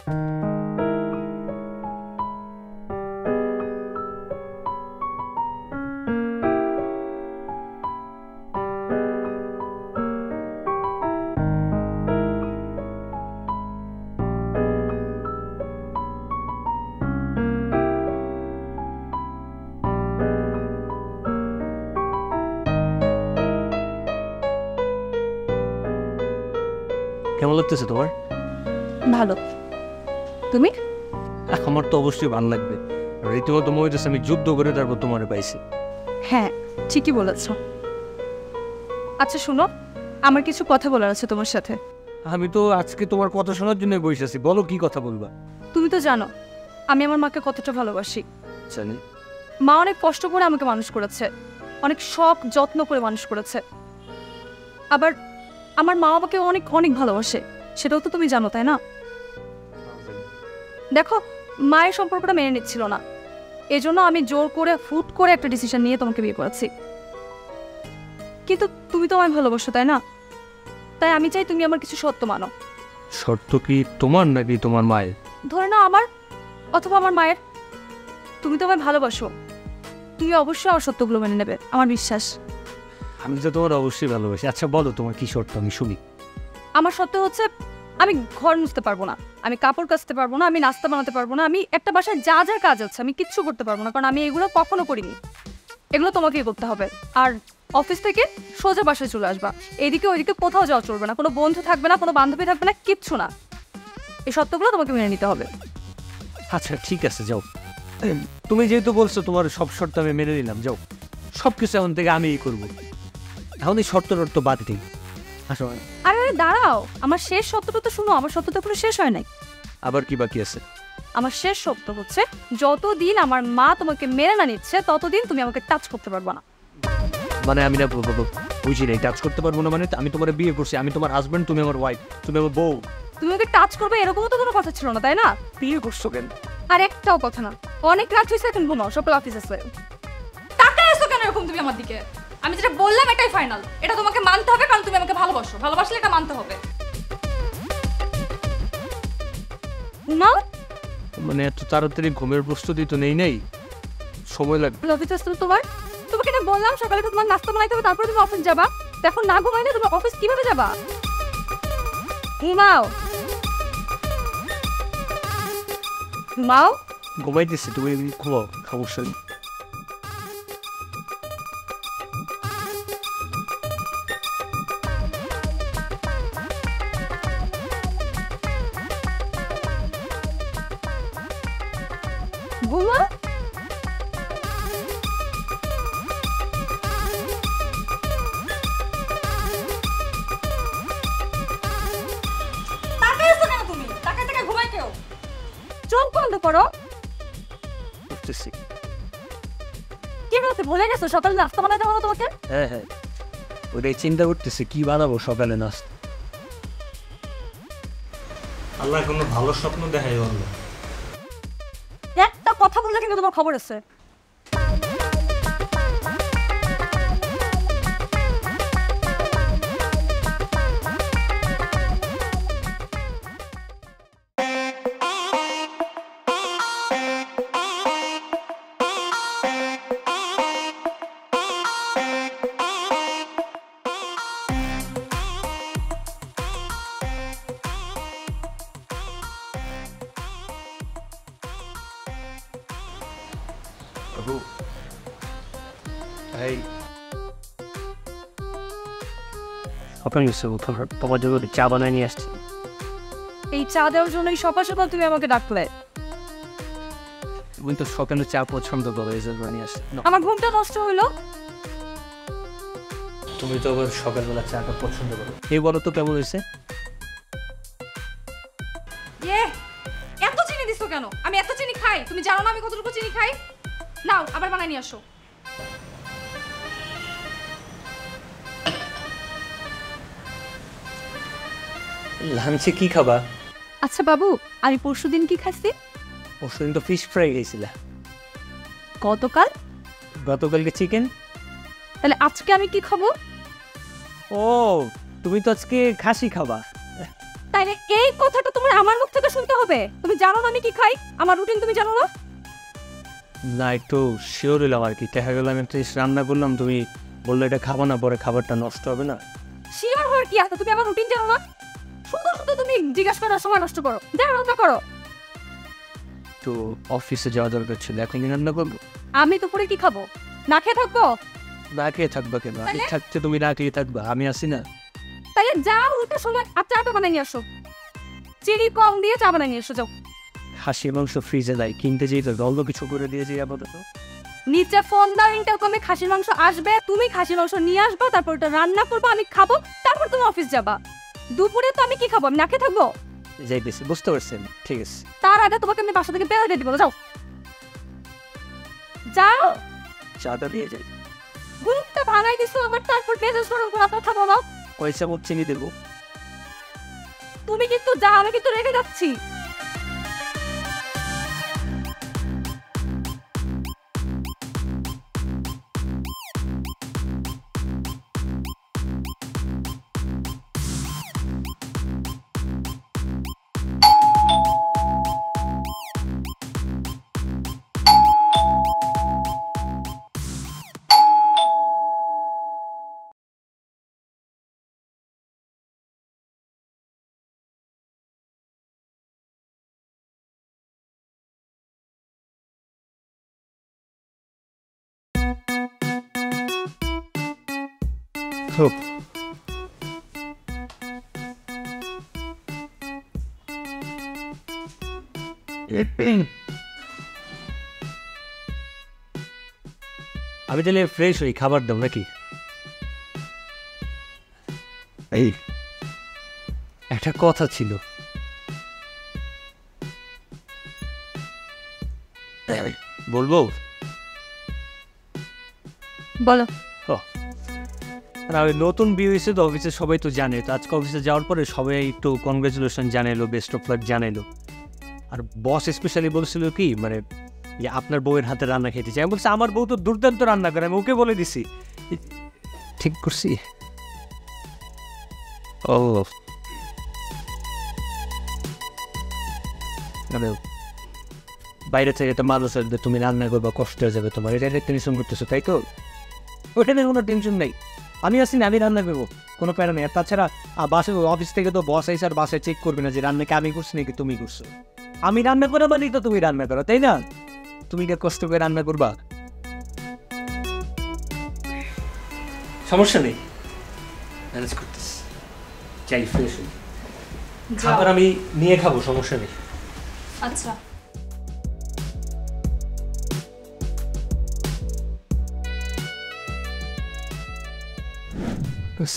কেমন লাগতেছে তোমার? ভালো। তুমি? আমার তো অবশ্যই ভালো লাগবে। রীতিমতো মনে হচ্ছে আমি যুদ্ধ করে তারপর তোমার পাইছি। হ্যাঁ, ঠিকই বলেছ। আচ্ছা শোনো, আমার কিছু কথা বলার আছে তোমার সাথে। আমি তো আজকে তোমার কথা শোনার জন্য বসে আছি, বলো কি কথা বলবা। তুমি তো জানো আমি আমার মাকে কতটা ভালোবাসি। জানি। মা অনেক কষ্ট করে আমাকে মানুষ করেছে, অনেক শখ যত্ন করে মানুষ করেছে। আবার আমার মা আমাকে অনেক অনেক ভালোবাসে, সেটাও তো তুমি জানো, তাই না? দেখো, মায়ের সম্পর্কটা মেনে নিচ্ছিল না, এজন্য আমি জোর করে হুট করে একটা ডিসিশন নিয়ে তোমাকে বিয়ে করেছি। কিন্তু তুমি তো আমায় ভালোবাসো, তাই না? তাই আমি চাই তুমি আমার কিছু সত্য মানো। শর্ত কি তোমার নাকি তোমার মায়ের? ধরে নাও আমার, অথবা আমার মায়ের। তুমি তো আমায় ভালোবাসো, তুমি অবশ্যই আমার সত্যগুলো মেনে নেবে, আমার বিশ্বাস। আমি তো তোমার অবশ্যই ভালোবাসি। আচ্ছা বলো তোমার কি শর্ত, আমি শুনি। আমার সত্য হচ্ছে আমি ঘর মুছতে পারবো না, আমি কাপড় কাচতে পারবো না, আমি নাস্তা বানাতে পারবো না, আমি একটা বাসায় যা যা কাজ আছে আমি কিচ্ছু করতে পারবো না, কারণ আমি এগুলো কখনো করিনি। এগুলো তোমাকেই করতে হবে। আর অফিস থেকে সোজা বাসায় চলে আসবা, এইদিকে ওইদিকে কোথাও যাওয়া চলবে না, কোনো বন্ধু থাকবে না, কোনো বান্ধবী থাকবে না, কিচ্ছু না। এই সত্যগুলো তোমাকে মেনে নিতে হবে। আচ্ছা ঠিক আছে, যাও। তুমি যেহেতু বলছো তোমার সব শর্ত আমি মেনে নিলাম, যাও। সব কিছু এখন থেকে আমিই করবো। এখন এই শর্ত টর্ত বাদ দিই। আসো। আরে আরে দাঁড়াও, আমার শেষ সত্যটা তো শুনো, আমার সত্য তো এখনো শেষ হয় নাই। আবার কি বাকি আছে? আমার শেষ সত্য হচ্ছে যতদিন আমার মা তোমাকে মেনে না নিচ্ছে ততদিন তুমি আমাকে টাচ করতে পারবে না। মানে আমি না বুঝি নাই, টাচ করতে পারবো না মানে? আমি তোমার বিয়ে করছি, আমি তোমার হাজবেন্ড, তুমি আমার ওয়াইফ, তুমি আমার বউ। তুমি ওকে টাচ করবে এরকমও তো কোনো কথা ছিল না, তাই না? বিয়ে করছো কেন? আর একটাও কথা না, অনেক রাত হয়েছে, এখন ঘুমাও, সকাল অফিস আছে। তাকায় এসো কেন এরকম তুমি আমার দিকে? আমি যেটা বললাম এটাই ফাইনাল, এটা তোমাকে মানতে হবে, কারণ তুমি আমাকে ভালোবাসো, ভালোবাসলে এটা মানতে হবে না। মানে এত তাড়াতাড়ি ঘুমের প্রস্তুতি তো নেই নাই, সময় লাগবে। অফিস আসতে তোমাকে না বললাম সকালে তোমার নাস্তা বানাইতে হবে, তারপরে তুমি অফিস যাবা। এখন না ঘুমাইলে তোমার অফিস কিভাবে যাবা? ঘুমাও ঘুমাও। ঘুমাইতেছি, তুমি ঘুমাও, সমস্যা নেই। ঘুমা। চোখ বন্ধ করো। কি বলতে ভুলে গেছো সকালে নাস্তা বানাতে হবে তোমাকে? হ্যাঁ হ্যাঁ, ওইটাই চিন্তা করতেছি কি বানাবো সকালে নাস্তা। আল্লাহ কোনো ভালো স্বপ্ন দেখাই বললো। একটা কথা বললে কিন্তু তোমার খবর আছে। তোমার জন্য চা বানায় নিয়ে আসছি। এই চা দেওয়ার জন্য সকাল সকাল তুমি আমাকে ডাকলে? তুমি তো সকালে চা পছন্দ করো, এই জন্য নিয়ে আসছি। আমার ঘুমটা নষ্ট হইলো। তুমি তো আবার সকালবেলা চাটা পছন্দ করো। এই বলো তো কেমন হয়েছে? এত চিনি দিছো কেন? আমি এত চিনি খাই? তুমি জানো না আমি কতটুকু চিনি খাই? নাও আবার বানাই নিয়ে আসো। লাঞ্চে কি খাবা? আচ্ছা বাবু, আমি পরশুদিন কি খাইছি? পরশুদিন তো ফিশ ফ্রাই খাইছিলা। গতকাল? গতকালকে চিকেন। তাহলে আজকে আমি কি খাবো? ও, তুমি তো আজকে খাসি খাবা। তাইলে এই কথাটা তোমার আমার মুখ থেকে শুনতে হবে? তুমি জানো না আমি কি খাই? আমার রুটিন তুমি জানো না? না, একটু শিওর হইলাম আর কি। দেখা গেল আমি একটা রান্না করলাম, তুমি বললে এটা খাবো না, পরে খাবারটা নষ্ট হবে না। শিওর হওয়ার কি আছে? তুমি আমার রুটিন জানো না? শুধু শুধু তুমি জিজ্ঞাসা করার সময় নষ্ট করো। যাও রান্না করো। তো অফিসে যাওয়া দরকার ছিল, এখন কি রান্না করবো? আমি দুপুরে কি খাবো? না খেয়ে থাকবো? না খেয়ে থাকবা কেন? আমি থাকতে তুমি না খেয়ে থাকবা, আমি আসি না। তাইলে যাও উল্টো সময় আর চাটা বানিয়ে নিয়ে আসো। চিনি কম দিয়ে চা বানিয়ে নিয়ে এসো যাও। খাসি মাংস ফ্রিজে দেয়, কিনতে যেই তো অল্প কিছু করে দিয়েছি আপাতত। নিচে ফোন দাও, ইন্টারকমে খাসির মাংস আসবে, তুমি খাসির মাংস নিয়ে আসবা, তারপর ওটা রান্না করবো, আমি খাবো, তারপর তুমি অফিস যাবা। দুপুরে তো আমি কি খাবো? আমি না খেয়ে থাকবো? যাইতেছি, বুঝতে পারছেন? ঠিক আছে। তার আগে তোমাকে আমি বাসা থেকে বের দিব। যাও যাও। চাটা দিয়ে যাই। গুরুত্ব ভাঙাই দিছো আমার, তারপর মেজাজ গরম করে কথা বলো। পয়সা মত চিনি দেবো। তুমি কিন্তু যা, আমি কিন্তু রেখে যাচ্ছি। খুব আমি তাহলে ফ্রেশ হই, খাবার দাও নাকি? এই একটা কথা ছিল। বলবো? বলো। আর নতুন বিয়ে হয়েছে তো, অফিসে সবাই তো জানে। তো আজকে অফিসে যাওয়ার পরে সবাই একটু কনগ্রাচুলেশন জানাইলো, বেস্ট অফ লাক জানাইলো। আর বস স্পেশালি বলছিল কি, মানে যে আপনার বউয়ের হাতে রান্না খেতে চাই। আমি বলছি আমার বউ তো দুর্দান্ত রান্না করে, আমি ওকে বলে দিছি। ঠিক করছি? ও মানে বাইরে থেকে একটা মানুষ আসবে, তুমি রান্না করবা, কষ্ট হয়ে যাবে তোমার, এটা টেনশন করতেছো, তাই তো? ওইটা নিয়ে কোনো টেনশন নেই, আমি আসি না, আমি রান্না করবো, কোনো প্যারা নেই। আর তাছাড়া বাসে অফিস থেকে তো বস আইসে আর বাসায় চেক করবে না যে রান্নাকে আমি করছি নাকি তুমি করছো। আমি রান্না করা মানে তো তুমি রান্না করো, তাই না? তুমি কি কষ্ট করে রান্না করবা? সমস্যা নেই, ম্যানেজ করতেছি। চাই ফ্রেশ হই, খাবার আমি নিয়ে খাবো, সমস্যা নেই। আচ্ছা।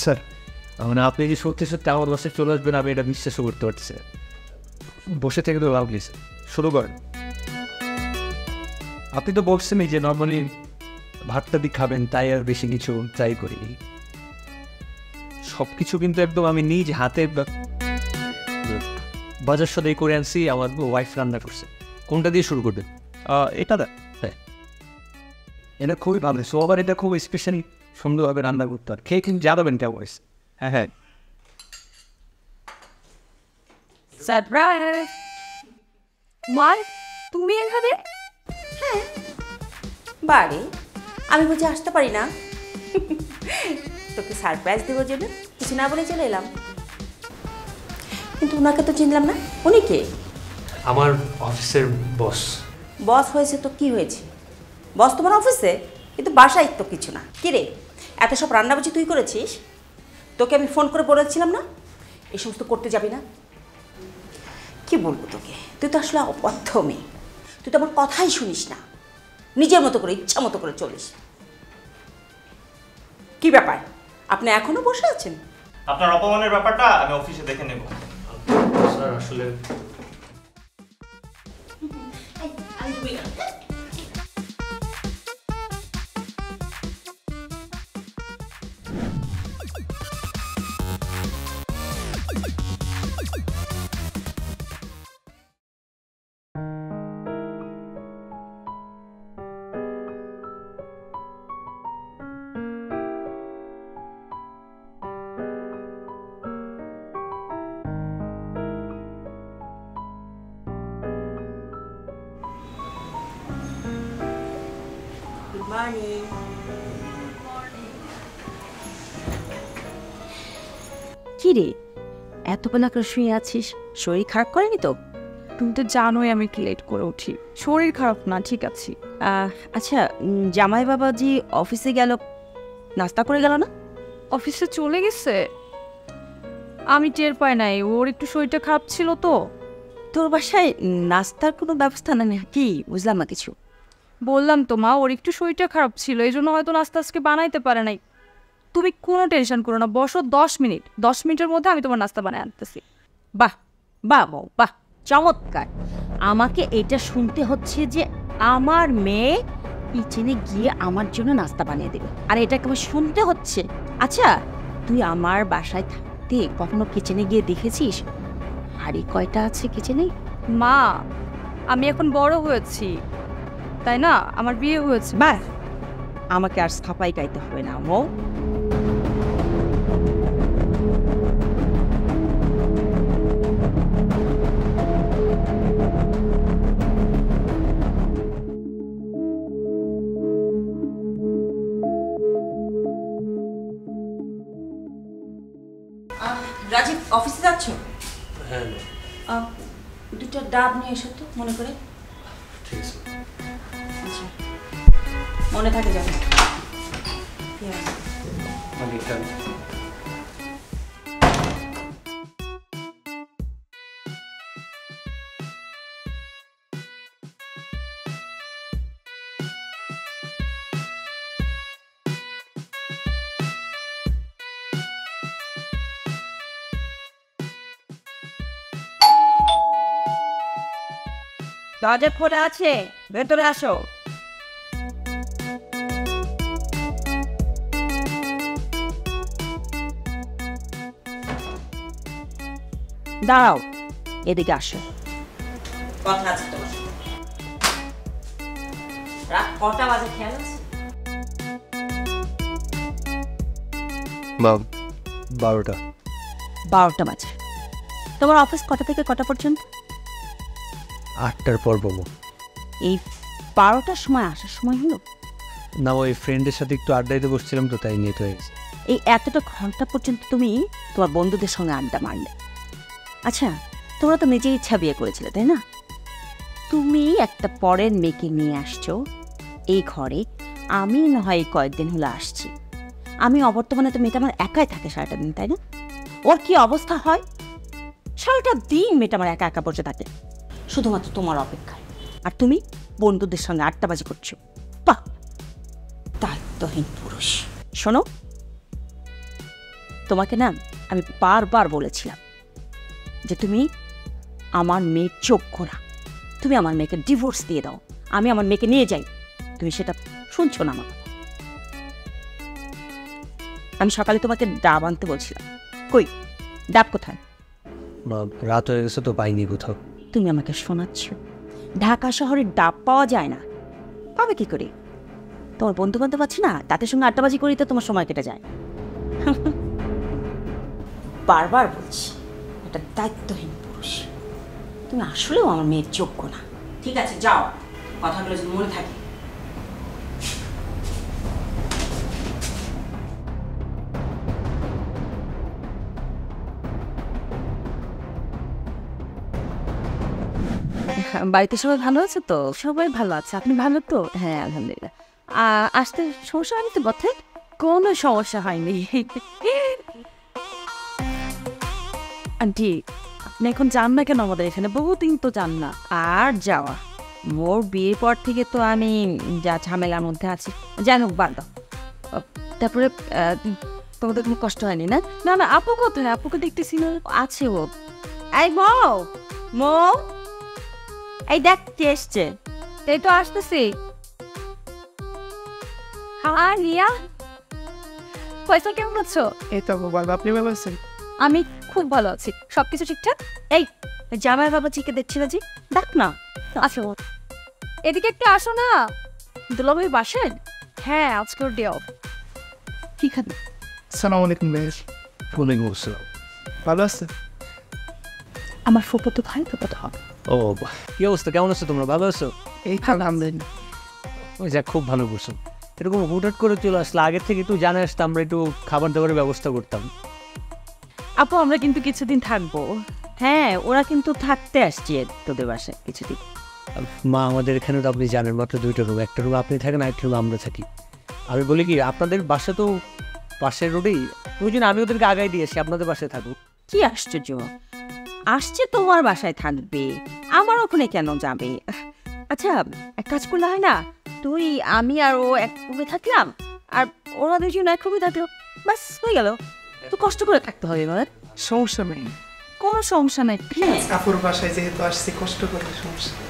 স্যার মানে আপনি যে সত্যি সত্যি আমার বাসায় চলে আসবেন, আমি এটা বিশ্বাসও করতে পারছি। বসে থেকে তো লাভ নেই, শুরু করেন। আপনি তো বলছেনই যে নর্মালি ভাতটা দিয়ে খাবেন, তাই আর বেশি কিছু ট্রাই করিনি। সব কিছু কিন্তু একদম আমি নিজ হাতে বাজার সদাই করে আনছি, আমার ওয়াইফ রান্না করছে। কোনটা দিয়ে শুরু করবেন? এটা না, হ্যাঁ এটা খুবই ভালো। সো আবার এটা খুব স্পেশালি সুন্দরভাবে রান্না করতে হয়, খেয়ে কিন্তু জানাবেন কেমন হয়েছে। হ্যাঁ হ্যাঁ। সারপ্রাইজ। মা, তুমি এখানে? হ্যাঁ, বাড়ি আমি বুঝে আসতে পারি না। তোকে সারপ্রাইজ দেবো জন্য কিছু না বলে চলে এলাম। কিন্তু ওনাকে তো চিনলাম না, উনি কে? আমার অফিসের বস। বস হয়েছে তো কি হয়েছে? বস তোমার অফিসে, কিন্তু বাসায় তো কিছু না। কি রে, এত সব রান্না বুঝি তুই করেছিস? তোকে আমি ফোন করে বলেছিলাম না এই সমস্ত করতে যাবি না? কি বলবো তোকে, তুই তো আসলে অপথ্য মেয়ে। তুই তো আমার কথাই শুনিস না, নিজের মতো করে ইচ্ছা মতো করে চলিস। কি ব্যাপার, আপনি এখনো বসে আছেন? আপনার অপমানের ব্যাপারটা আমি অফিসে দেখে নেব। স্যার আসলে মর্নিং। কি রে, এত বেলা করে শুয়ে আছিস? শরীর খারাপ করেনি তো? তুমি তো জানোই আমি একটু লেট করে উঠি। শরীর খারাপ না, ঠিক আছে। আচ্ছা, জামাই বাবাজি অফিসে গেল, নাস্তা করে গেল না? অফিসে চলে গেছে, আমি টের পাই নাই। ওর একটু শরীরটা খারাপ ছিল তো। তোর বাসায় নাস্তার কোনো ব্যবস্থা না কি? বুঝলাম না কিছু। বললাম তো মা, ওর একটু শরীরটা খারাপ ছিল, এই জন্য হয়তো নাস্তা আজকে বানাইতে পারে নাই। তুমি কোনো টেনশন করো না, বসো 10 মিনিট, 10 মিনিটের মধ্যে আমি তোমার নাস্তা বানাই আনতেছি। বাহ বাহ বউ, বাহ, চমৎকার। আমাকে এটা শুনতে হচ্ছে যে আমার মেয়ে কিচেনে গিয়ে আমার জন্য নাস্তা বানিয়ে দেবে, আর এটাকে আমার শুনতে হচ্ছে। আচ্ছা, তুই আমার বাসায় থাকতে কখনো কিচেনে গিয়ে দেখেছিস হাড়ি কয়টা আছে কিচেনে? মা, আমি এখন বড় হয়েছি, তাই না? আমার বিয়ে হয়েছে। বাহ, আমাকে আর সাফাই গাইতে হবে না বউ। রাজীব, অফিসে যাচ্ছ? হ্যাঁ, দুটো ডাব নিয়ে এসো তো, মনে করে। ঠিক আছে। আচ্ছা, মনে থাকে যাবে। দরজা খোলা আছে, ভেতরে আসো। দাঁড়াও, এদিকে আসো, কথা আছে তোমার। রাত কটা বাজে খেয়াল আছে? 12টা। 12টা বাজে। তোমার অফিস কটা থেকে কটা পর্যন্ত? 8টার পর বলবো। এই 12টার সময় আসার সময় হলো? না, ওই ফ্রেন্ডের সাথে একটু আড্ডাইতে বসছিলাম তো, তাই নিয়ে হয়ে গেছে। এই এতটা ঘন্টা পর্যন্ত তুমি তোমার বন্ধুদের সঙ্গে আড্ডা মারলে। আচ্ছা, তোমরা তো নিজেই ইচ্ছা বিয়ে করেছিলে, তাই না? তুমি একটা পরের মেয়েকে নিয়ে আসছো এই ঘরে। আমি না হয় কয়েকদিন হলো আসছি, আমি অবর্তমানে তো মেয়েটা আমার একাই থাকে সারাটা দিন, তাই না? ওর কি অবস্থা হয়? সারাটা দিন মেয়েটা আমার একা একা বসে থাকে শুধুমাত্র তোমার অপেক্ষায়, আর তুমি বন্ধুদের সঙ্গে আড্ডাবাজি করছো। বাহ, দায়িত্বহীন পুরুষ। শোনো, তোমাকে না আমি বারবার বলেছিলাম যে তুমি আমার মেয়ের যোগ্য না, তুমি আমার মেয়েকে ডিভোর্স দিয়ে দাও, আমি আমার মেয়েকে নিয়ে যাই। তুমি সেটা শুনছো না। আমার আমি সকালে তোমাকে ডাব আনতে বলছিলাম, কই ডাব কোথায়? রাত হয়ে গেছে তো, পাইনি কোথাও। তুমি আমাকে শোনাচ্ছ? ঢাকা শহরে ডাব পাওয়া যায় না, পাবে কি করে? তোমার বন্ধু বান্ধব আছে না, তাদের সঙ্গে আড্ডাবাজি করি তো তোমার সময় কেটে যায়। বারবার বলছি, এটা দায়িত্বহীন পুরুষ। তুমি আসলেও আমার মেয়ের যোগ্য না। ঠিক আছে, যাও, কথাগুলো যদি মনে থাকে। বাড়িতে সবাই ভালো আছে তো? সবাই ভালো আছে, আপনি ভালো তো? হ্যাঁ, আলহামদুলিল্লাহ। আসতে সমস্যা হয়নি তো পথে? কোনো সমস্যা হয়নি। আন্টি, আপনি এখন যান না কেন আমাদের এখানে? বহুদিন তো যান না। আর যাওয়া, মোর বিয়ের পর থেকে তো আমি যা ঝামেলার মধ্যে আছি। যাই হোক, বাদ দাও। তারপরে তোমাদের কোনো কষ্ট হয়নি না? না না, আপু কোথায়? আপুকে দেখতেছি না। আছে ও। এই মৌ, মৌ, এই দেখ কে এসছে। এই তো আসতেছি। হ্যাঁ রিয়া, ফয়সাল কেমন আছো? এই তো ভালো, আপনি ভালো আছেন? আমি খুব ভালো আছি, সবকিছু ঠিকঠাক। এই জামাই বাবাজিকে দেখছি না জি, ডাক না। আচ্ছা, এদিকে একটু আসো না। দুলাভাই বাসেন? হ্যাঁ, আজকে ওর ডে অফ। কি খাবে? আসসালামু আলাইকুম ভাই। ওয়ালাইকুম আসসালাম। ভালো আছে? আমার ফুপো তো ভাই, ফুপো তো হবে। ও, কি অবস্থা, কেমন আছো তোমরা? ভালো আছো? এই তো আলহামদুলিল্লাহ। ওই যাক, খুব ভালো করছো। এরকম হুটহাট করে চলে আসলে, আগের থেকে একটু জানে আসতে আমরা একটু খাবার দাবারের ব্যবস্থা করতাম। আপু আমরা কিন্তু কিছুদিন থাকবো। হ্যাঁ, ওরা কিন্তু থাকতে আসছে তোদের বাসায় কিছুদিন। মা আমাদের এখানে তো আপনি জানেন মাত্র 2টা রুম, একটা রুম আপনি থাকেন, একটা রুম আমরা থাকি। আমি বলি কি আপনাদের বাসা তো পাশের রোডেই, ওই জন্য আমি ওদেরকে আগাই দিয়ে আসি আপনাদের বাসায় থাকুক। কি আশ্চর্য, আসছে তোমার বাসায় থাকবে, আমার ওখানে কেন যাবে? আচ্ছা এক কাজ করলে হয় না, তুই আমি আর ও এক রুমে থাকলাম, আর ওরা দুজন এক রুমে থাকলো, ব্যাস হয়ে গেল। তো কষ্ট করে থাকতে হবে এবার? সমস্যা নেই, কোনো সমস্যা নাই। হ্যাঁ আপুর বাসায় যেহেতু আসছি কষ্ট করে সমস্যা নেই।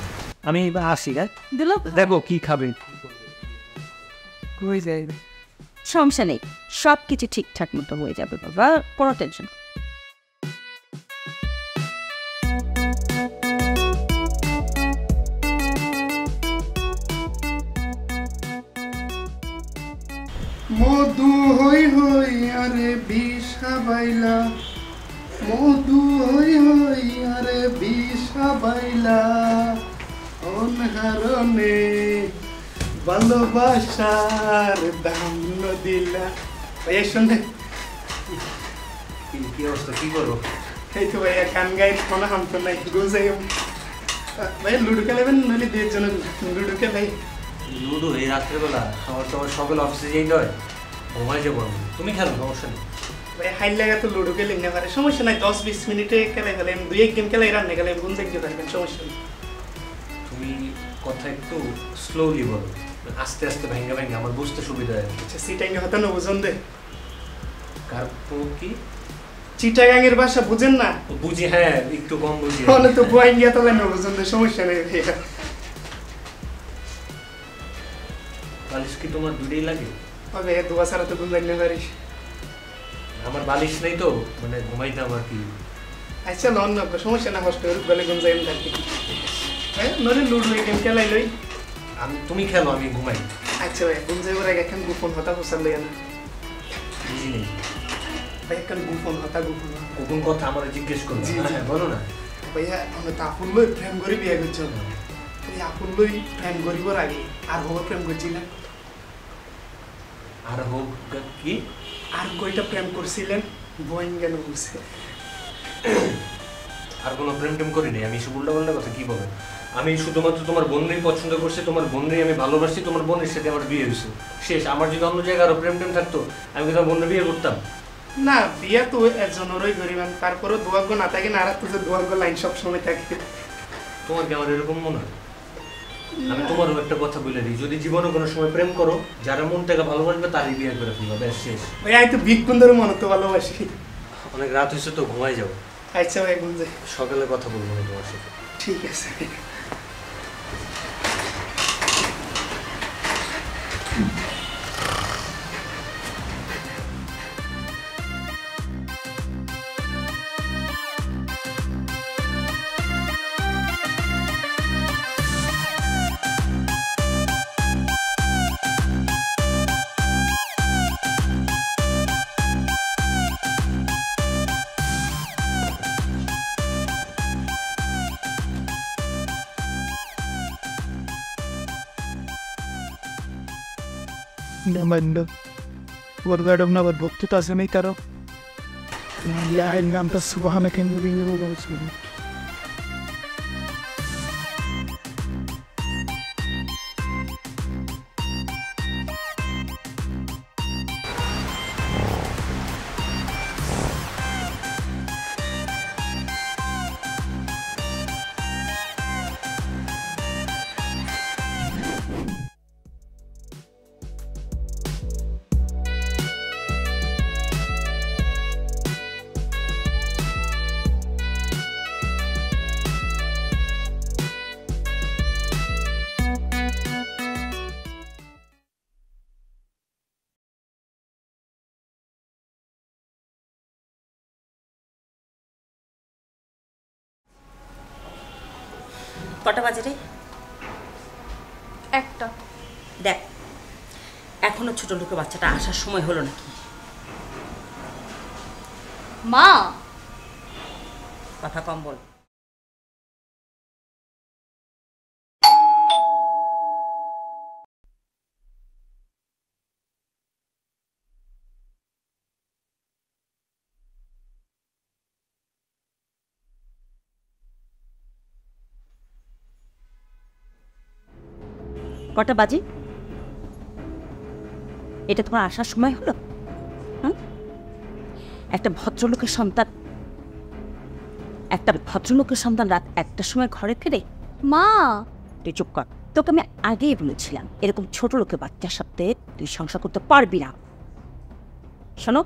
আমি এবার আসি, হ্যাঁ দিল, দেখো কি খাবেন। কই যাই সমস্যা নেই, সব কিছু ঠিকঠাক মতো হয়ে যাবে বাবা, কোনো টেনশন। মধু হই হই আরে বিষা বাইলা, মধু হই হই আরে বিষা বাইলা, অনহারণে ভালোবাসার দাম দিলা। ভাইয়া শুনলে? কি অবস্থা, কি করো? এই তো ভাইয়া গান গাই মনে হামতো নাই গুজাই। ভাইয়া লুডো খেলাবেন নইলে দিয়ে জন লুডো খেলাই। লুডো এই রাত্রেবেলা? আমার তো আমার সকালে অফিসে যেতে হয়, ঘুমাই যাবো আমি। তুমি খেলো, সমস্যা নেই। ভাই হাইল লাগা তো লুডো খেলে না পারে, সমস্যা নাই, 10-20 মিনিটে খেলাই ফেলে, 2-1 গেম খেলাই রান্না খেলাই গুণ দেখতে পারবেন, সমস্যা নেই। তুমি কথা একটু স্লোলি বলো, আস্তে আস্তে ভেঙ্গে ভেঙ্গে, আমার বুঝতে সুবিধা হয়। আচ্ছা সিটাঙ্গে হতো না বুঝুন দে। কার্পো কি? চিটাগাঙ্গের ভাষা বুঝেন না? বুঝি, হ্যাঁ একটু কম বুঝি। মানে তো বুয়াইঙ্গিয়া তো না বুঝুন দে, সমস্যা নেই ভাইয়া। বালিশ কি তোমার দুটোই লাগে? ও ভাইয়া দুয়া ছাড়া তো গুণ জানতে পারিস। আমার বালিশ নেই তো, মানে ঘুমাইতাম আর কি। আচ্ছা লন না, সমস্যা না, কষ্ট করে গলে গুণ যাইম থাকি। হ্যাঁ নইলে লুডো গেম খেলাই লই। তুমি খেলো, আমি ঘুমাই। আচ্ছা ভাই গুণ যাইবার আগে এখন গোপন হতা পোষার লইয়া না বুঝি নেই ভাই, এখন গোপন হতা গোপন। কোন কথা আমার জিজ্ঞেস করো। জি, জি। হ্যাঁ বলো না। ভাইয়া আমি তো আপুর লই প্রেম করে বিয়ে করছি। এই আপুর লই প্রেম করিবার আগে আর হবো প্রেম করছি না? আর হোক কি? আর কয়টা প্রেম করছিলেন বইন কেন বুঝছে? আর কোনো প্রেম টেম করিনি আমি, এসব উল্টা পাল্টা কথা কি বলো? আমি শুধুমাত্র তোমার বোনকেই পছন্দ করছি, তোমার বোনকেই আমি ভালোবাসি, তোমার বোনের সাথে আমার বিয়ে হয়েছে, শেষ। আমার যদি অন্য জায়গায় আরো প্রেম টেম থাকতো আমি কি তোমার বোনের বিয়ে করতাম? না বিয়া তো একজনেরই করিবেন, তারপরে দুয়াগ্য না থাকে না, আর তো যে দুয়াগ্য লাইন সব সময় থাকে। তোমার কি আমার এরকম মনে হয়? আমি তোমারও একটা কথা বলে দিই, যদি জীবনে কোনো সময় প্রেম করো, যারা মন থেকে ভালোবাসবে তারই বিয়ে করে ফেলবে, ব্যাস শেষ। ভাই আমি তো বিক্ষুন্দর মনে তো ভালোবাসি। অনেক রাত হয়েছে তো, ঘুমাই যাও। আচ্ছা ভাই গুণ যাই, সকালে কথা বলবো না তোমার সাথে। ঠিক আছে। Namando, guardare una battuta se mi caro. Ya el gamba subhana que no vino a ver. কটা বাজে রে? একটা। দেখ এখনো ছোট লোকের বাচ্চাটা আসার সময় হলো নাকি? মা কথা কম বল। কটা বাজে? এটা তোমার আসার সময় হলো? একটা ভদ্রলোকের সন্তান রাত 1টার সময় ঘরে ফেরে? মা তুই চুপ কর। তোকে আমি আগেই বলেছিলাম এরকম ছোট লোকের বাচ্চার সাথে তুই সংসার করতে পারবি না। শোনো,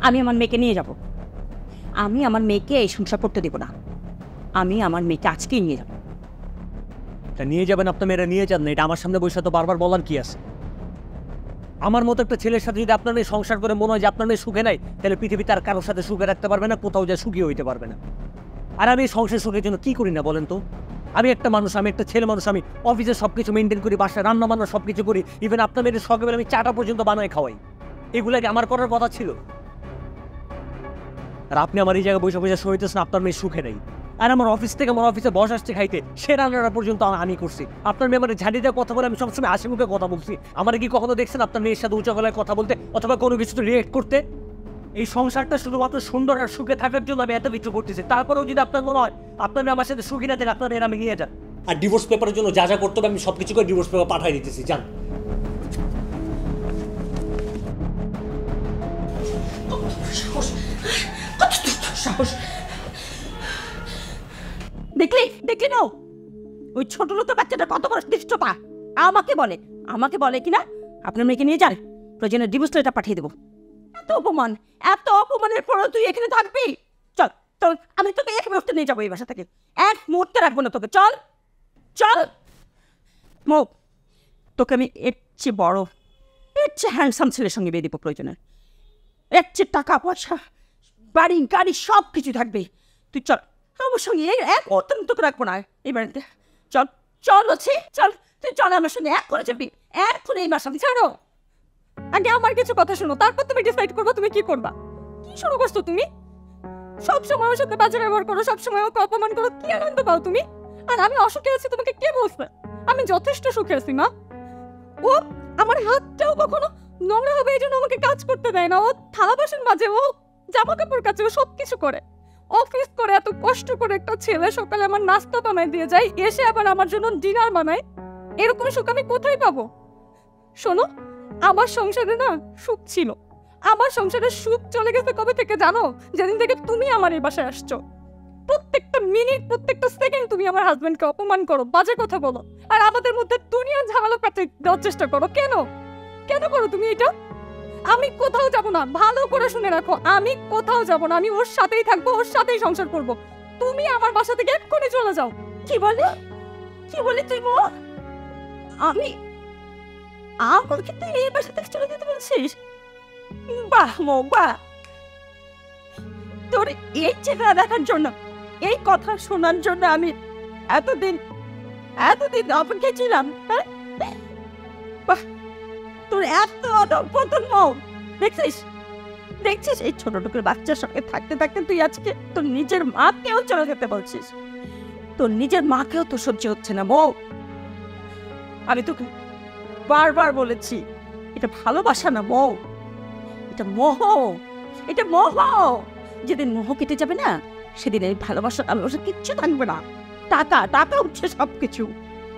আমি আমার মেয়েকে নিয়ে যাব। আমি আমার মেয়েকে এই সংসার করতে দেব না। আমি আমার মেয়েকে আজকেই নিয়ে যাব। তা নিয়ে যাবেন আপনার মেয়েরা, নিয়ে যান না। এটা আমার সামনে বসে তো বারবার বলার কি আছে? আমার মতো একটা ছেলের সাথে যদি আপনার মেয়ে সংসার করে মনে হয় যে আপনার মেয়ে সুখে নাই, তাহলে পৃথিবী তার কারোর সাথে সুখে রাখতে পারবে না, কোথাও যা সুখী হইতে পারবে না। আর আমি সংসার সুখের জন্য কি করি না বলেন তো? আমি একটা মানুষ, আমি একটা ছেলে মানুষ, আমি অফিসে সব কিছু মেনটেন করি, বাসায় রান্না বান্না সব কিছু করি, ইভেন আপনার মেয়ের সকালবেলা আমি চাটা পর্যন্ত বানায় খাওয়াই। এগুলাকে আমার করার কথা ছিল। আর আপনি আমার এই জায়গায় বসে বসে সইতেছেন আপনার মেয়ে সুখে নেই। আর আমার অফিস থেকে আমার অফিসে বস আসছে খাইতে, সে রান্নাটা পর্যন্ত আমি করছি। আপনার মেয়ে আমার ঝাঁটি দেওয়ার কথা বলে আমি সবসময় হাসি মুখে কথা বলছি। আমার কি কখনো দেখছেন আপনার মেয়ের সাথে উঁচা গলায় কথা বলতে অথবা কোনো কিছুতে রিয়েক্ট করতে? এই সংসারটা শুধুমাত্র সুন্দর আর সুখে থাকার জন্য আমি এত কিছু করতেছি। তারপরেও যদি আপনার মনে হয় আপনার মেয়ে আমার সাথে সুখী না থাকে, আপনার মেয়ের আমি নিয়ে যান। আর ডিভোর্স পেপারের জন্য যা যা করতে হবে আমি সব কিছু করে ডিভোর্স পেপার পাঠিয়ে দিতেছি, যান। দেখলি না ওই ছোট লোকের বাচ্চাটা কত বড় দৃষ্টতা? আমাকে বলে কিনা আপনার মেয়েকে নিয়ে যান, প্রয়োজনে ডিভোর্স লেটার পাঠিয়ে দেবো। এত অপমানের পরও তুই এখানে থাকবি? চল চল, আমি তোকে এক মুহূর্তে নিয়ে যাবো এই বাসা থেকে। এক মুহূর্তে রাখবো না তোকে। চল চল মো, তোকে আমি এর চেয়ে বড়, এর চেয়ে হ্যান্ডসাম ছেলের সঙ্গে বিয়ে দিব প্রয়োজনে। এর চেয়ে টাকা পয়সা বাড়ি গাড়ি সব কিছু থাকবে। তুই চল আমার সঙ্গে, এক মুহূর্তে তোকে রাখবো না এই বাড়িতে। চল চল বলছি, চল তুই চল আমার সঙ্গে, এক করে যাবি, এক করে এই বাসা ছাড়ো। আগে আমার কিছু কথা শোনো, তারপর তুমি ডিসাইড করবো তুমি কি করবা। কি শুরু করছো তুমি? সবসময় ওর সাথে বাজে ব্যবহার করো, সবসময় ওকে অপমান করো, কি আনন্দ পাও তুমি? আর আমি অসুখে আছি তোমাকে কে বলছে? আমি যথেষ্ট সুখে আছি মা। ও আমার হাতটাও কখনো নোংরা হবে এই জন্য আমাকে কাজ করতে দেয় না। ও থালা বাসন মাজে, ও জামা কাপড় কাচে, ও সব কিছু করে, অফিস করে, এত কষ্ট করে একটা ছেলে সকালে আমার নাস্তা বানায় দিয়ে যায়, এসে আবার আমার জন্য ডিনার বানায়। এরকম সুখ আমি কোথায় পাবো? শোনো, আমার সংসারে না সুখ ছিল, আমার সংসারের সুখ চলে গেছে কবে থেকে জানো? যেদিন থেকে তুমি আমার এই বাসায় আসছো। প্রত্যেকটা মিনিট, প্রত্যেকটা সেকেন্ড তুমি আমার হাজবেন্ডকে অপমান করো, বাজে কথা বলো, আর আমাদের মধ্যে দুনিয়ার ঝামেলা পাতে দেওয়ার চেষ্টা করো। কেন কেন করো তুমি এটা? আমি কোথাও যাব না, ভালো করে শুনে রাখো, আমি কোথাও যাব না। আমি ওর সাথেই থাকবো, ওর সাথেই সংসার করব। তুমি আমার বাসা থেকে এক্ষুনি চলে যাও। কি বলে তুই মো? আমাকে তুই এই বাসা থেকে চলে যেতে বলছিস? বাহ মো বাহ, তোর এই চেহারা দেখার জন্য, এই কথা শোনার জন্য আমি এতদিন অপেক্ষায় ছিলাম। বাহ, তোর এত অধঃপতন মো। দেখছিস এই ছোট টুকুর বাচ্চার সঙ্গে থাকতে থাকতে তুই আজকে তোর নিজের মাকেও চলে যেতে বলছিস। তোর নিজের মাকেও তো সহ্য হচ্ছে না মো। আমি তোকে বারবার বলেছি এটা ভালোবাসা না মো, এটা মোহ। যেদিন মোহ কেটে যাবে না, সেদিন এই ভালোবাসা কিচ্ছু থাকবে না। টাকা উঠছে সবকিছু,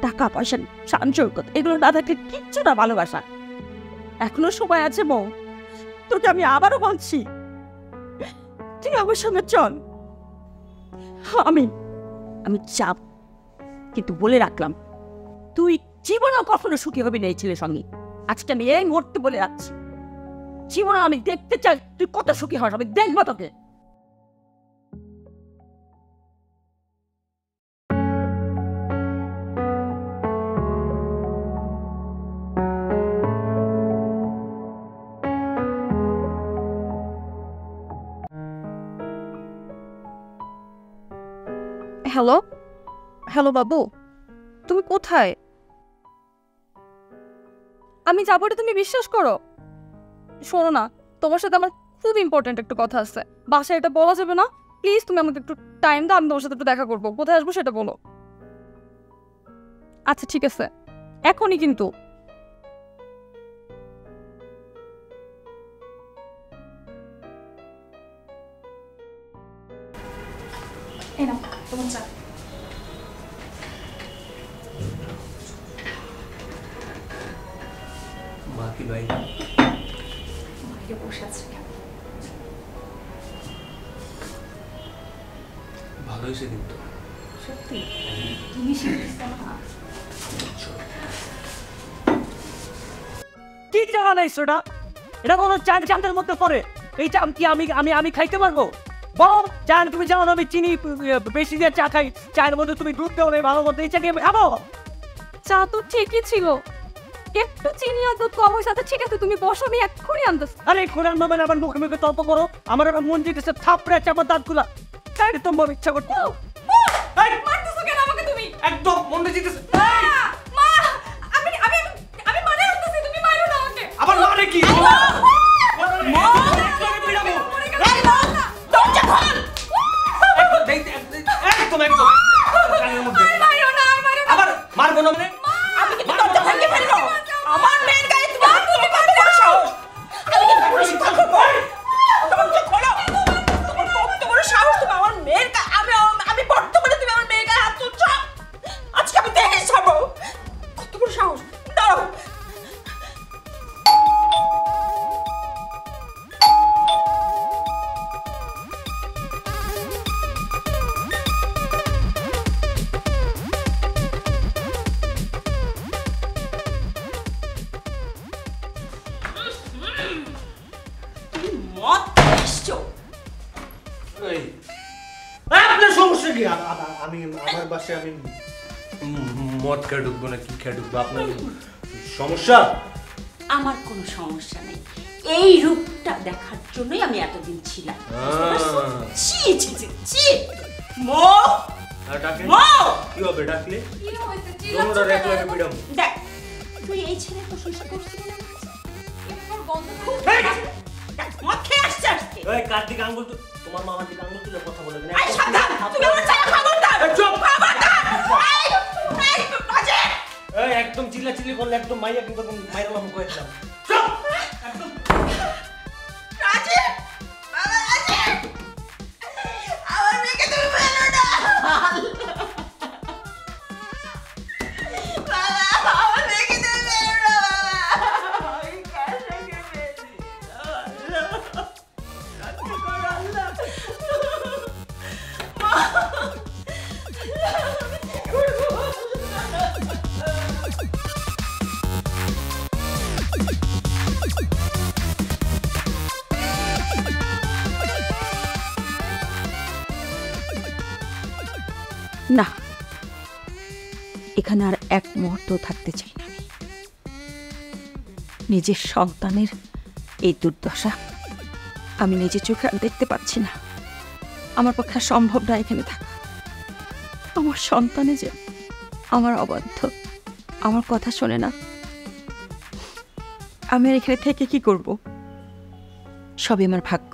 টাকা পয়সা সঞ্চয় এগুলো না থাকলে কিচ্ছু না ভালোবাসা। এখনো সময় আছে মো, তোকে আমি আবারও বলছি তুই আমার সঙ্গে চল। আমি চাপ, কিন্তু বলে রাখলাম তুই জীবনেও কখনো সুখী হবি না এই ছেলের সঙ্গে। আজকে আমি এই মুহূর্তে বলে রাখছি, জীবনে আমি দেখতে চাই তুই কত সুখী হস, আমি দেখবো তোকে। হ্যালো হ্যালো বাবু, তুমি কোথায়? আমি যাবো এটা তুমি বিশ্বাস করো? শোনো না, তোমার সাথে আমার খুব ইম্পর্টেন্ট একটা কথা আছে, বাসায় এটা বলা যাবে না। প্লিজ তুমি আমাকে একটু টাইম দাও, আমি তোমার সাথে একটু দেখা করবো। কোথায় আসবো সেটা বলো। আচ্ছা ঠিক আছে, এখনই কিন্তু। এই নাও তোমার চা। ভাই বসে আছে ভালো হয়েছে কিন্তু সত্যি তুমি শিখতে না কি চা বানাইছো এটা? এটা কোনো চাঁদের মধ্যে পড়ে? এই চা কি আমি আমি আমি খাইতে পারবো? বলো চা, তুমি জানো আমি চিনি বেশি দিয়ে চা খাই, চায়ের মধ্যে তুমি দুধ দেও না ভালো মতো, এই চা কি আমি খাবো? চা তো ঠিকই ছিল, একটু চিনি আর দুধ কম হয়েছে। ঠিক আছে তুমি বসো, আমি এক্ষুনি আনতেছি। আরে কোরআন মামেন আবার মুখে মুখে তর্ক করো, আমার একটা মন যেতেছে থাপড়ে চাপা দাঁতগুলা, তাই তোমার ইচ্ছা করতে মারতেছো কেন আমাকে তুমি? একদম মনে যেতেছে। মা আমি আমি আমি মানে আনতেছি, তুমি মারো না আমাকে। আবার মারে কি? একদম একদম আবার মারবো না মানে আমি কিন্তু দরজা ভেঙে ফেললো। আমার মেয়ের গায়ে তুমি কত বড় সাহস! আমি কিন্তু পুলিশ কল করবো। দরজা খোলো। তোমার কত বড় সাহস, তুমি আমার মেয়ের গায়ে, আমি বর্তমানে তুমি আমার মেয়ের গায়ে হাত তুলছো। আজকে আমি দেখে ছাড়বো কত বড় সাহস। দাঁড়াও। মদ এসছো? আপনার সমস্যা কি? আমি আমার বাসায় আমি মদ খেয়ে ঢুকবো না কি খেয়ে ঢুকবো? আপনার সমস্যা? আমার কোনো সমস্যা নেই, এই রূপটা দেখার জন্যই আমি এতদিন ছিলাম। ছি ছি ছি ছি। মো ডাকলে মো কি হবে? ডাকলে কি হইছে? তোমরা রেখে রেখে বিড়াম। দেখ, তুই এই ছেলের প্রশংসা করছিস না? এরপর বন্ধ খুব মদ খেয়ে আসছে আজকে। ওই কার্তিক আঙ্গুল তো তোমার মামার দিকে আঙ্গুল তুলে কথা বলে এই সাবধান, তুমি আমার ছায়া খবরদার। চুপ। খবরদার। এই বাজে। এই একদম চিল্লাচিল্লি করলে একদম মাইয়া কিন্তু মাইরা নাম কয়ে দিলাম। রাজীব, বাবা রাজীব, আমার মেয়েকে তুমি ফেলো না। বাবা, আমার মেয়েকে তুমি ফেলো না। বাবা, আমি কার সঙ্গে পেয়েছি? না, এখানে আর এক মুহূর্ত থাকতে চাই না। আমি নিজের সন্তানের এই দুর্দশা আমি নিজের চোখে আর দেখতে পাচ্ছি না। আমার পক্ষে সম্ভব না এখানে থাকা। আমার সন্তানে যে আমার অবাধ্য, আমার কথা শোনে না, আমি আর এখানে থেকে কি করব? সবই আমার ভাগ্য,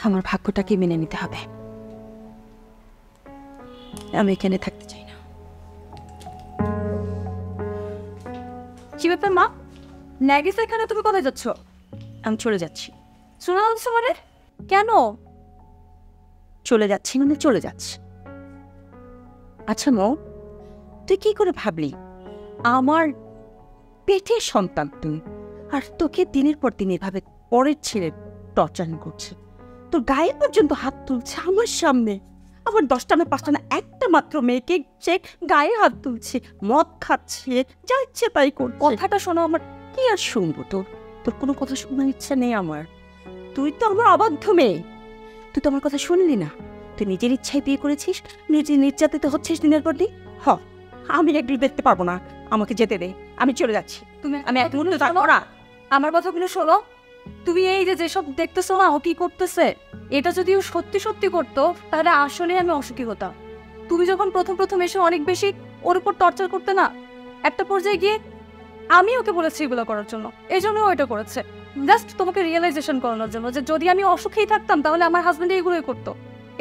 আমার ভাগ্যটাকে মেনে নিতে হবে। আমি এখানে থাকতে চাই না। কি ব্যাপার মা? ন্যাগিস এখানে, তুমি কোথায় যাচ্ছ? আমি চলে যাচ্ছি। শোনা যাচ্ছে মানে? কেন চলে যাচ্ছি মানে চলে যাচ্ছি। আচ্ছা মো, তুই কি করে ভাবলি আমার পেটের সন্তান তুই, আর তোকে দিনের পর দিন এভাবে পরের ছেলে টর্চার করছে, তোর গায়ে পর্যন্ত হাত তুলছে আমার সামনে, আবার 10টা না 5টা না একটা মাত্র মেয়েকে সে গায়ে হাত তুলছে, মদ খাচ্ছে, যা ইচ্ছে তাই করছে। কথাটা শোনো আমার। কি আর শুনবো? তোর কোনো কথা শোনার ইচ্ছা নেই আমার। তুই তো আমার অবাধ্য মেয়ে, তুই তো আমার কথা শুনলি না। তুই নিজের ইচ্ছায় বিয়ে করেছিস, নিজে নির্যাতিত হচ্ছিস দিনের পর দিন। আমি একটু দেখতে পারবো না, আমাকে যেতে দে, আমি চলে যাচ্ছি। আমি এক মুহূর্ত থাকবো না। আমার কথাগুলো শোনো। তুমি এই যে যেসব দেখতেছো না ও কি করতেছে, এটা যদি ও সত্যি সত্যি করতো তাহলে আসলে আমি অসুখী হতাম। তুমি যখন প্রথম এসে অনেক বেশি ওর উপর টর্চার করতে না, একটা পর্যায়ে গিয়ে আমি ওকে বলেছি এগুলো করার জন্য, এই জন্য ও এটা করেছে। জাস্ট তোমাকে রিয়েলাইজেশন করানোর জন্য যে যদি আমি অসুখেই থাকতাম তাহলে আমার হাজবেন্ড এগুলোই করতো।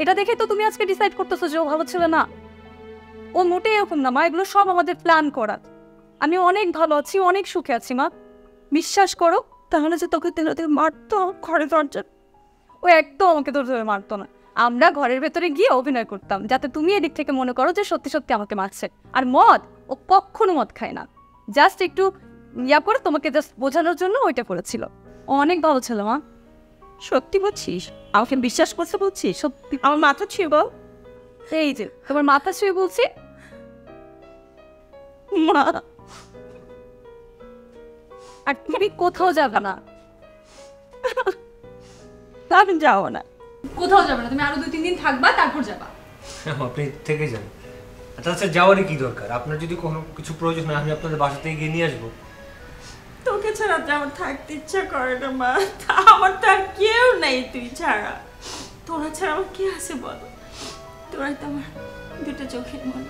এটা দেখে তো তুমি আজকে ডিসাইড করতেছো যে ও ভালো ছিল না। ও মোটেই এরকম না মা, এগুলো সব আমাদের প্ল্যান করা। আমি অনেক ভালো আছি, অনেক সুখে আছি মা, বিশ্বাস করো। তাহলে যে তোকে তেল মারতো ঘরে দরজা, ও একদম আমাকে ধরে মারতো না। আমরা ঘরের ভেতরে গিয়ে অভিনয় করতাম যাতে তুমি এদিক থেকে মনে করো যে সত্যি সত্যি আমাকে মারছে। আর মদ, ও কখনো মদ খায় না, জাস্ট একটু ইয়া করে তোমাকে জাস্ট বোঝানোর জন্য ওইটা করেছিল। অনেক ভালো ছিল মা। সত্যি বলছিস? আমাকে বিশ্বাস করতে বলছিস? সত্যি আমার মাথা ছুঁয়ে বল। এই যে তোমার মাথা ছুঁয়ে বলছি মা, আর তুমি কোথাও যাবে না। আমি যাবো না। কোথাও যাবে না, তুমি আরো 2-3 দিন থাকবা, তারপর যাবা। আপনি থেকে যান। আচ্ছা যাওয়ারই কি দরকার? আপনার যদি কোনো কিছু প্রয়োজন হয় আমি আপনাদের বাসাতে গিয়ে নিয়ে আসবো। তোকে ছাড়া তো আমার থাকতে ইচ্ছা করে না মা। আমার তো আর কেউ নেই তুই ছাড়া। তোরা ছাড়া আমার কি আছে বল? তোরাই তো আমার দুটো চোখের মনে।